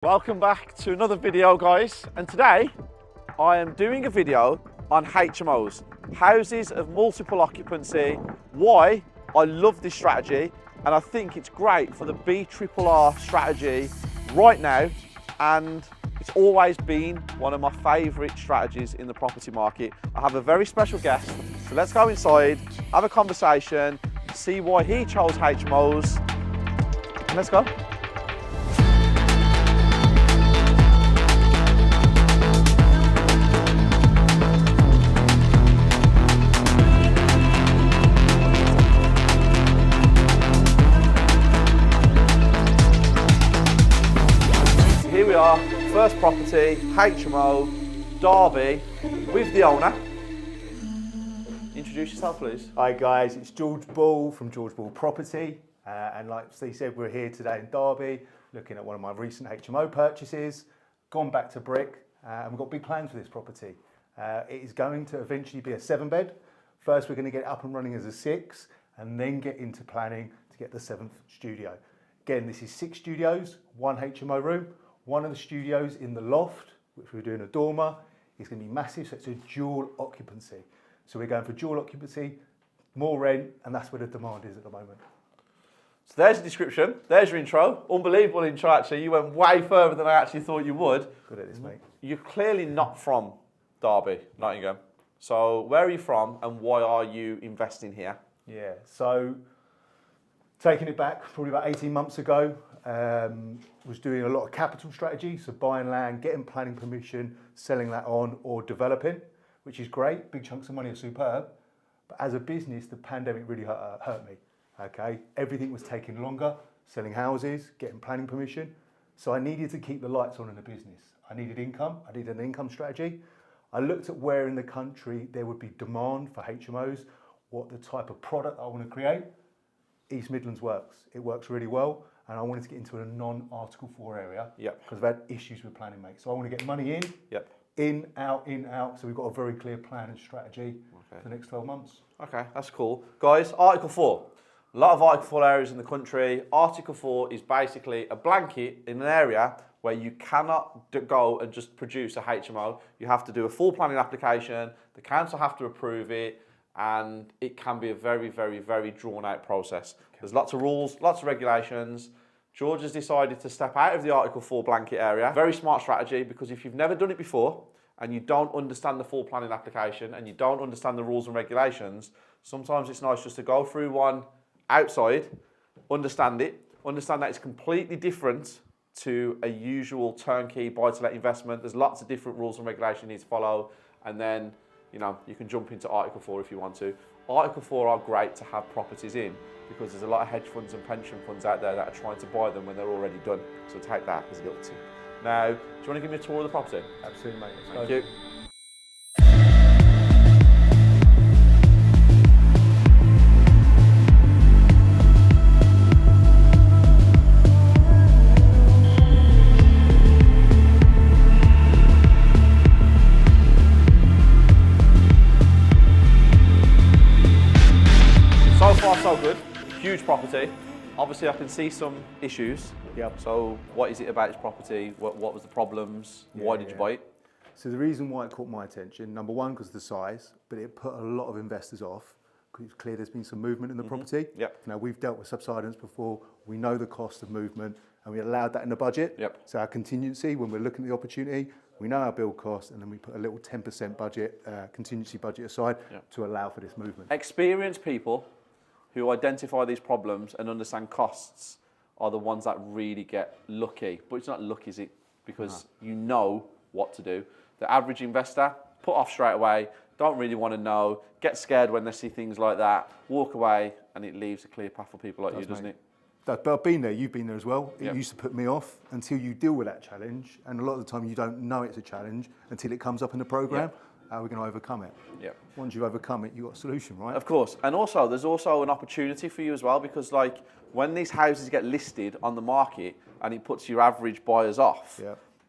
Welcome back to another video, guys, and today I am doing a video on HMOs, houses of multiple occupancy, why I love this strategy, and I think it's great for the BRRR strategy right now, and it's always been one of my favourite strategies in the property market. I have a very special guest, so let's go inside, have a conversation, see why he chose HMOs, and let's go. Here we are, first property, HMO, Derby, with the owner. Introduce yourself, please. Hi guys, it's George Ball from George Ball Property, and like Steve said, we're here today in Derby, looking at one of my recent HMO purchases, gone back to brick, and we've got big plans for this property. It is going to eventually be a 7-bed. First we're going to get it up and running as a 6, and then get into planning to get the 7th studio. Again, this is 6 studios, 1 HMO room. One of the studios in the loft, which we're doing a dormer, is going to be massive, so it's a dual occupancy. So we're going for dual occupancy, more rent, and that's where the demand is at the moment. So there's the description, there's your intro. Unbelievable intro, actually. You went way further than I actually thought you would. Good at this, mate. You're clearly not from Derby, Nottingham. So where are you from and why are you investing here? Yeah, so taking it back probably about 18 months ago, was doing a lot of capital strategy, so buying land, getting planning permission, selling that on, or developing, which is great. Big chunks of money are superb. But as a business, the pandemic really hurt me. Okay, everything was taking longer, selling houses, getting planning permission. So I needed to keep the lights on in the business. I needed income, I needed an income strategy. I looked at where in the country there would be demand for HMOs, what the type of product I want to create. East Midlands works. It works really well. And I wanted to get into a non-Article 4 area because I've had issues with planning, mate. So I want to get money in, in, out, in, out. So we've got a very clear plan and strategy for the next 12 months. Okay, that's cool. Guys, Article 4. A lot of Article 4 areas in the country. Article 4 is basically a blanket in an area where you cannot go and just produce a HMO. You have to do a full planning application. The council have to approve it. And it can be a very, very, very drawn out process. There's lots of rules, lots of regulations. George has decided to step out of the Article 4 blanket area. Very smart strategy, because if you've never done it before and you don't understand the full planning application and you don't understand the rules and regulations, sometimes it's nice just to go through one outside, understand it, understand that it's completely different to a usual turnkey buy-to-let investment. There's lots of different rules and regulations you need to follow, and then you can jump into Article 4 if you want to. Article 4 are great to have properties in because there's a lot of hedge funds and pension funds out there that are trying to buy them when they're already done. So take that as a little tip. Now, do you want to give me a tour of the property? Absolutely, mate. Thank you. So far, so good. Huge property. Obviously, I can see some issues. Yep. So, what is it about this property? What was the problems? Why did you buy it? So the reason why it caught my attention, number one, because of the size, but it put a lot of investors off because it's clear there's been some movement in the property. Yep. Now, we've dealt with subsidence before. We know the cost of movement, and we allowed that in the budget. Yep. So our contingency, when we're looking at the opportunity, we know our build cost, and then we put a little 10% budget, contingency budget aside to allow for this movement. Experienced people who identify these problems and understand costs are the ones that really get lucky. But it's not luck, is it? Because you know what to do. The average investor, put off straight away, don't really want to know, get scared when they see things like that, walk away, and it leaves a clear path for people like you, doesn't it? But I've been there, you've been there as well. It used to put me off until you deal with that challenge. And a lot of the time you don't know it's a challenge until it comes up in the programme. How are we going to overcome it? Yeah. Once you overcome it, you've got a solution, right? Of course. And also, there's also an opportunity for you as well, because like when these houses get listed on the market and it puts your average buyers off,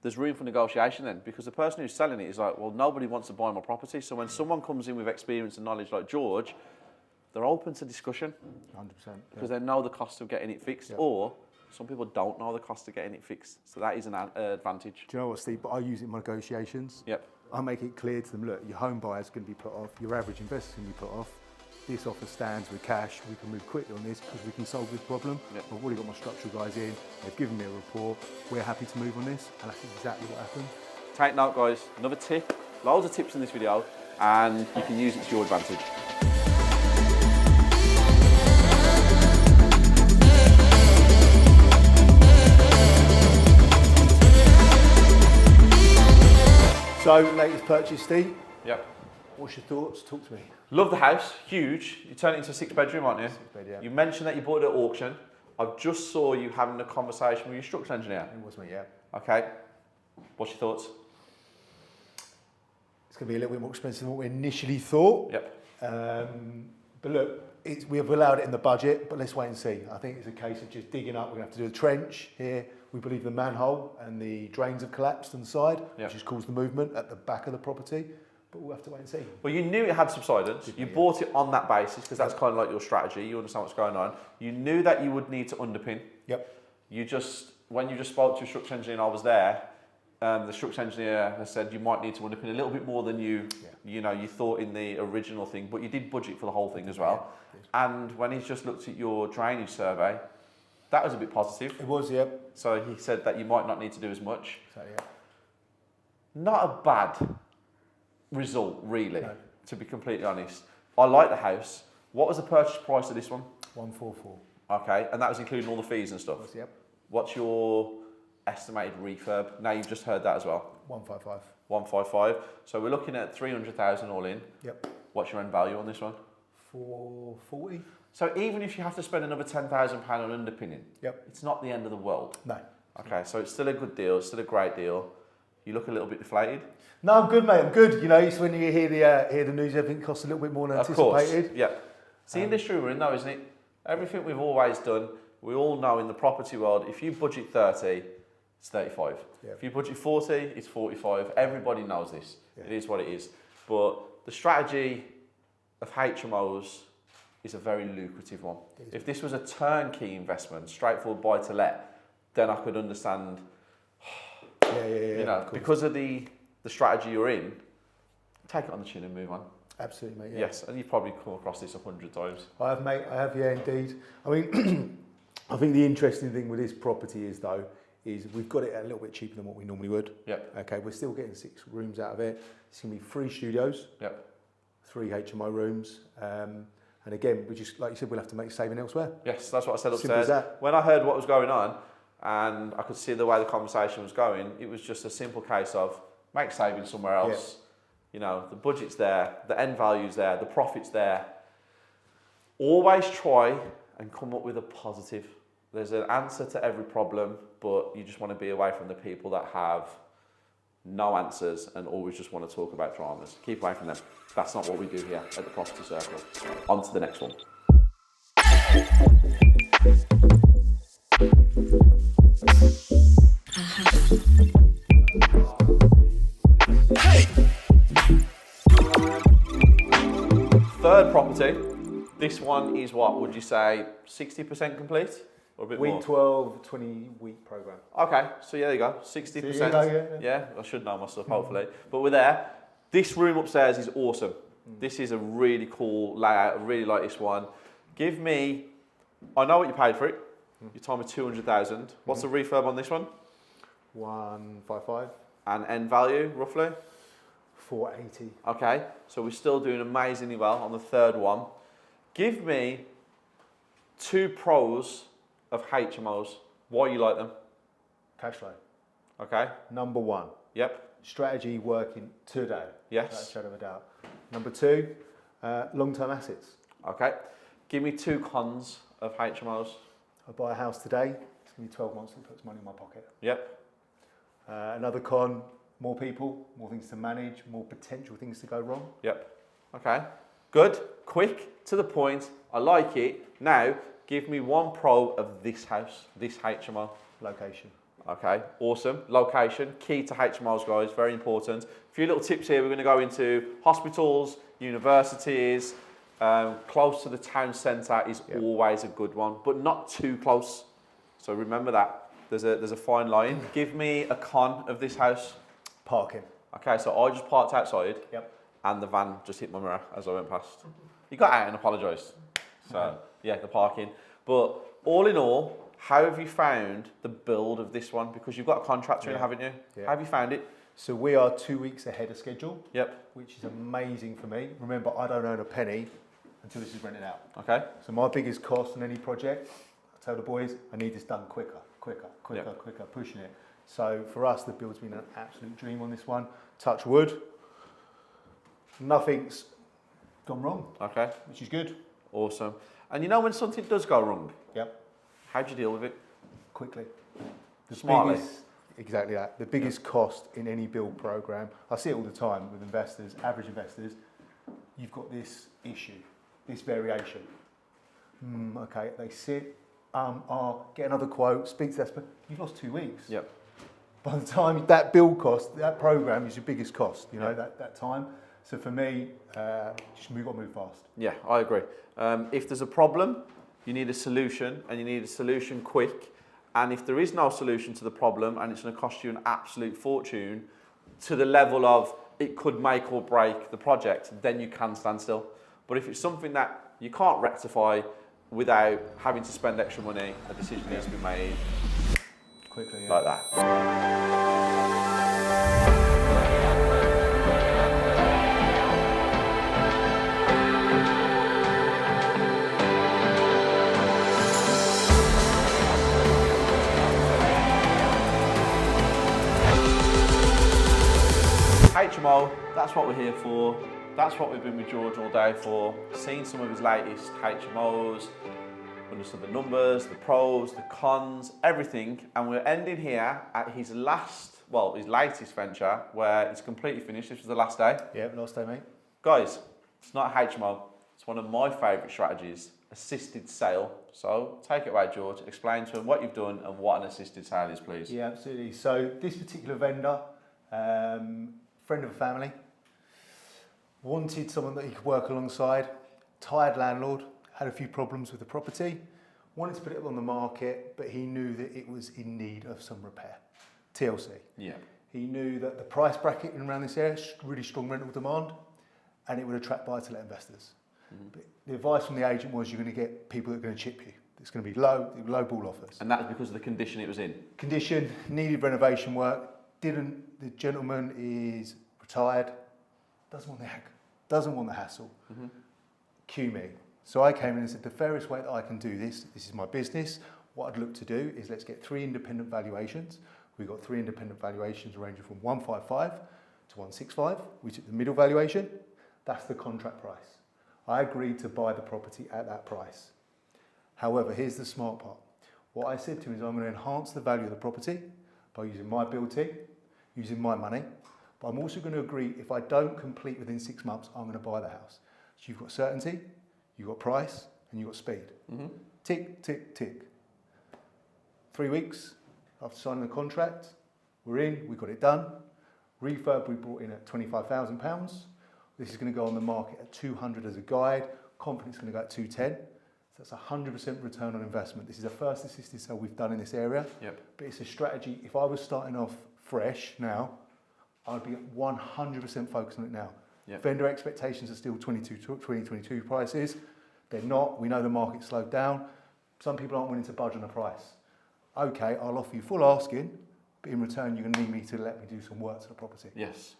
there's room for negotiation then, because the person who's selling it is like, well, nobody wants to buy my property. So when someone comes in with experience and knowledge like George, they're open to discussion. 100%. Because they know the cost of getting it fixed, or some people don't know the cost of getting it fixed. So that is an advantage. Do you know what, Steve? But I use it in my negotiations. Yep. I make it clear to them, look, your home buyer's going to be put off, your average investor's going to be put off. This offer stands with cash. We can move quickly on this because we can solve this problem. Yep. I've already got my structural guys in. They've given me a report. We're happy to move on this. And that's exactly what happened. Take note, guys. Another tip. Loads of tips in this video, and you can use it to your advantage. So, latest purchase, Steve. Yep. What's your thoughts? Talk to me. Love the house, huge. You turn it into a 6-bedroom, aren't you? 6-bed, yeah. You mentioned that you bought it at auction. I just saw you having a conversation with your structural engineer. It was me, yeah. Okay. What's your thoughts? It's going to be a little bit more expensive than what we initially thought. Yep. But look, we have allowed it in the budget, but let's wait and see. I think it's a case of just digging up. We're going to have to do a trench here. We believe the manhole and the drains have collapsed on the side, which has caused the movement at the back of the property. But we'll have to wait and see. Well, you knew it had subsidence. You bought it on that basis because that's kind of like your strategy. You understand what's going on. You knew that you would need to underpin. Yep. When you just spoke to a structural engineer and I was there, the structural engineer has said you might need to underpin a little bit more than you thought in the original thing, but you did budget for the whole thing as well. Yeah, and when he's just looked at your drainage survey, that was a bit positive. It was, yep. So he said that you might not need to do as much. So, yeah. Not a bad result, really, no. To be completely honest. I like the house. What was the purchase price of this one? 144. Okay, and that was including all the fees and stuff? Yes, yep. What's your estimated refurb? Now you've just heard that as well. 155. 155. So we're looking at 300,000 all in. Yep. What's your end value on this one? 440. So even if you have to spend another £10,000 on underpinning, yep, it's not the end of the world. No. Okay, so it's still a good deal. It's still a great deal. You look a little bit deflated. No, I'm good, mate. I'm good. You know, it's when you hear the news, everything costs a little bit more than anticipated. Course, yeah. It's the industry we're in, though, isn't it? Everything we've always done, we all know in the property world, if you budget 30, it's 35. Yep. If you budget 40, it's 45. Everybody knows this. Yeah. It is what it is. But the strategy of HMOs is a very lucrative one. If this was a turnkey investment, straightforward buy to let, then I could understand. You know, because of the strategy you're in, take it on the chin and move on. Absolutely, mate. Yeah. Yes, and you've probably come across this 100 times. I have, mate. I have, yeah, indeed. I mean, I think the interesting thing with this property is we've got it a little bit cheaper than what we normally would. Yep. Okay, we're still getting 6 rooms out of it. It's going to be 3 studios. Yep. 3 HMO rooms. And again, we just, like you said, we'll have to make saving elsewhere. Yes, that's what I said Simple as upstairs. that. When I heard what was going on and I could see the way the conversation was going, it was just a simple case of make savings somewhere else. Yeah. You know, the budget's there, the end value's there, the profit's there. Always try and come up with a positive. There's an answer to every problem, but you just want to be away from the people that have no answers and always just want to talk about dramas. Keep away from them. That's not what we do here at the Property Circle. On to the next one. Third property. This one is what, would you say, 60% complete? Or a bit week more? 12, 20-week program. Okay, so yeah, there you go, 60%. Yeah, I should know my stuff, hopefully. But we're there. This room upstairs is awesome. This is a really cool layout. I really like this one. Give me, I know what you paid for it. You told me 200,000. What's the refurb on this one? 155. And end value, roughly? 480. Okay, so we're still doing amazingly well on the third one. Give me 2 pros of HMOs. Why you like them? Cash flow. Okay. Number 1. Yep. Strategy working today. Yes. Without a shadow of a doubt. Number 2, long-term assets. Okay. Give me 2 cons of HMOs. I buy a house today, it's going to be 12 months and it puts money in my pocket. Yep. Another con, more people, more things to manage, more potential things to go wrong. Yep. Okay. Good. Quick, to the point. I like it. Now, give me 1 pro of this house, this HMO. Location. Okay, awesome. Location, key to HMOs, guys, very important. A few little tips here. We're going to go into hospitals, universities, close to the town centre is always a good one, but not too close. So remember that. There's a fine line. Give me a con of this house. Parking. Okay, so I just parked outside. Yep. And the van just hit my mirror as I went past. He got out and apologised. So, yeah, the parking. But all in all, how have you found the build of this one? Because you've got a contractor in, haven't you? Yeah. How have you found it? So we are 2 weeks ahead of schedule. Yep. Which is amazing for me. Remember, I don't earn a penny until this is rented out. Okay. So my biggest cost on any project, I tell the boys, I need this done quicker, pushing it. So for us, the build's been an absolute dream on this one. Touch wood. Nothing's gone wrong. Okay. Which is good. Awesome. And you know when something does go wrong? Yep. How do you deal with it? Quickly. Smartly. Exactly that. The biggest cost in any build program, I see it all the time with investors, average investors, you've got this issue, this variation. Okay, they sit, get another quote, speak to that, you've lost 2 weeks. Yep. By the time that build cost, that program is your biggest cost, you know, that time. So for me, we've got to move fast. Yeah, I agree. If there's a problem, you need a solution, and you need a solution quick. And if there is no solution to the problem, and it's going to cost you an absolute fortune, to the level of it could make or break the project, then you can stand still. But if it's something that you can't rectify without having to spend extra money, a decision needs to be made quickly, like that. HMO, that's what we're here for. That's what we've been with George all day for. Seen some of his latest HMOs, understood the numbers, the pros, the cons, everything. And we're ending here at his latest venture, where it's completely finished. This was the last day. Yeah, last day, mate. Guys, it's not a HMO. It's one of my favourite strategies, assisted sale. So take it away, George. Explain to him what you've done and what an assisted sale is, please. Yeah, absolutely. So this particular vendor, friend of a family, wanted someone that he could work alongside, tired landlord, had a few problems with the property, wanted to put it on the market, but he knew that it was in need of some repair. TLC. Yeah. He knew that the price bracket in around this area, really strong rental demand, and it would attract buy-to-let investors. But the advice from the agent was you're going to get people that are going to chip you. It's going to be low ball offers. And that's because of the condition it was in? Condition, needed renovation work, the gentleman is retired, doesn't want the hassle. Cue me. So I came in and said, the fairest way that I can do this is my business. What I'd look to do is let's get 3 independent valuations. We've got 3 independent valuations ranging from 155 to 165. We took the middle valuation. That's the contract price. I agreed to buy the property at that price. However, here's the smart part. What I said to him is I'm going to enhance the value of the property by using my build team, using my money. But I'm also going to agree if I don't complete within 6 months, I'm going to buy the house. So you've got certainty, you've got price, and you've got speed. Tick, tick, tick. 3 weeks after signing the contract, we're in, we got it done. Refurb we brought in at £25,000. This is going to go on the market at 200 as a guide. Confidence is going to go at 210. So that's 100% return on investment. This is the first assisted sale we've done in this area. Yep. But it's a strategy. If I was starting off fresh now, I'd be 100% focused on it now. Yep. Vendor expectations are still 2022 prices. They're not. We know the market slowed down. Some people aren't willing to budge on a price. Okay, I'll offer you full asking, but in return you're going to need me to let me do some work to the property. Yes.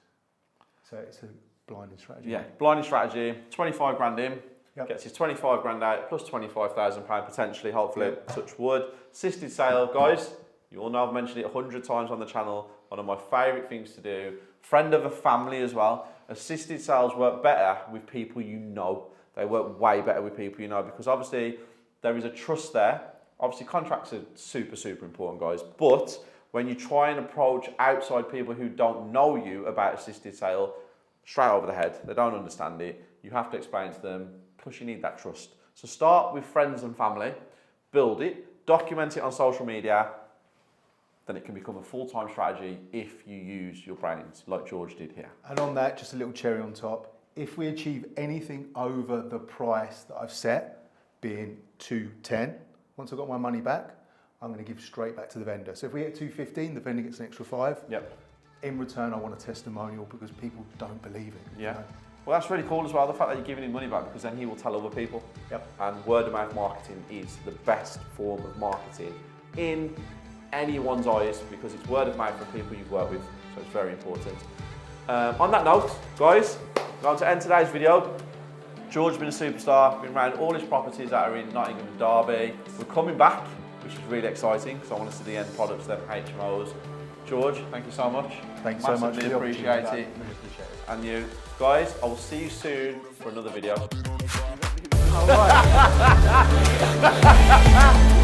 So it's a blinding strategy. Yeah, blinding strategy. 25 grand in. Yep. Gets his 25 grand out plus £25,000 potentially, hopefully, touch wood. Assisted sale, guys. You all know I've mentioned it 100 times on the channel. One of my favourite things to do. Friend of a family as well. Assisted sales work better with people you know. They work way better with people you know because obviously there is a trust there. Obviously contracts are super, super important, guys. But when you try and approach outside people who don't know you about assisted sale, straight over the head. They don't understand it. You have to explain to them. Plus you need that trust. So start with friends and family. Build it. Document it on social media. Then it can become a full-time strategy if you use your brains like George did here. And on that, just a little cherry on top. If we achieve anything over the price that I've set, being 210, once I've got my money back, I'm going to give straight back to the vendor. So if we hit 215, the vendor gets an extra 5. Yep. In return, I want a testimonial because people don't believe it. Yeah. You know? Well, that's really cool as well, the fact that you're giving him money back, because then he will tell other people. Yep. And word of mouth marketing is the best form of marketing in anyone's eyes, because it's word of mouth from people you've worked with, so it's very important. On that note, guys, we're going to end today's video. George's been a superstar, been around all his properties that are in Nottingham and Derby. We're coming back, which is really exciting, because I want to see the end products, them HMOs. George, thank you so much. Thanks so much. Massively appreciate it. And you guys, I will see you soon for another video. All right.